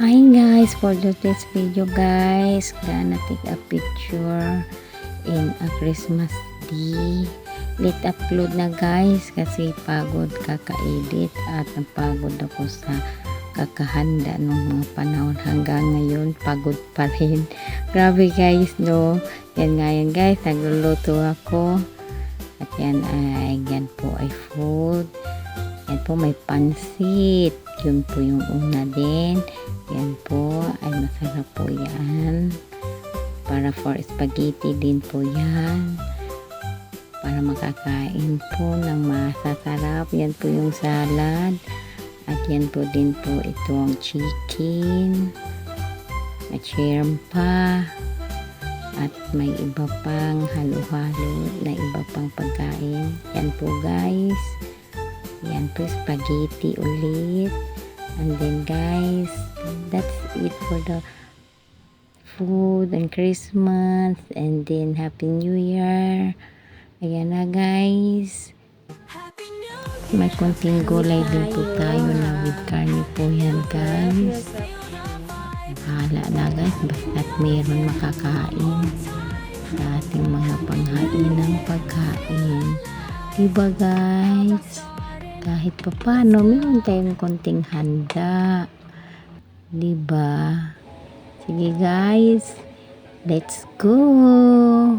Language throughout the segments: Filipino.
Hi guys, for today's video guys, gonna take a picture in a Christmas day. Late upload na guys kasi pagod kaka-edit at napagod ako sa kakahanda ng mga panahon. Hanggang ngayon pagod pa rin. Grabe guys, no? Yan nga yan guys, nagluluto ako at yan po ay food. Yan po may pansit, yun po yung una din. Yan po ay masarap po yan, para for spaghetti din po yan, para makakain po ng masasarap. Yan po yung salad at yan po din po itong chicken at shrimp pa at may iba pang halo-halo na iba pang pagkain. Yan po guys, yan po spaghetti ulit. And then guys, that's it for the food and Christmas, and then Happy New Year. Ayan na guys, may konting gulay din po tayo na with karne po yan guys. Bahala na guys, basta't mayroon makakain sa ating mga panghain ng pagkain, diba guys? Kahit pa paano, meron tayong konting handa. Diba? Sige guys, let's go!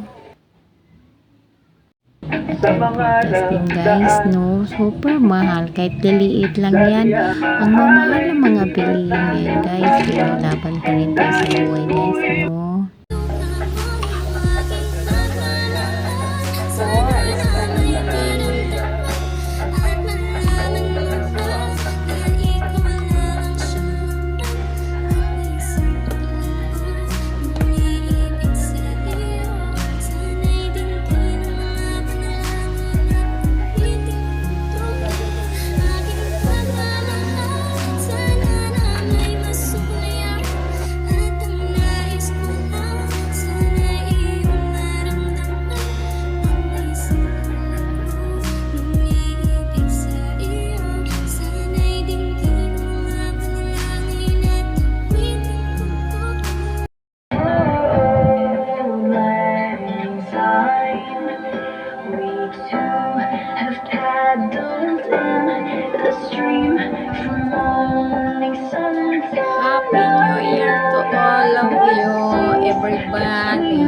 Testing guys, no? Super mahal. Kahit liliit lang yan. Ang mamahal ng mga bilihin yan guys. Pero laban pa rin tayo sa buhay guys, no? Happy New Year to all of you, everybody.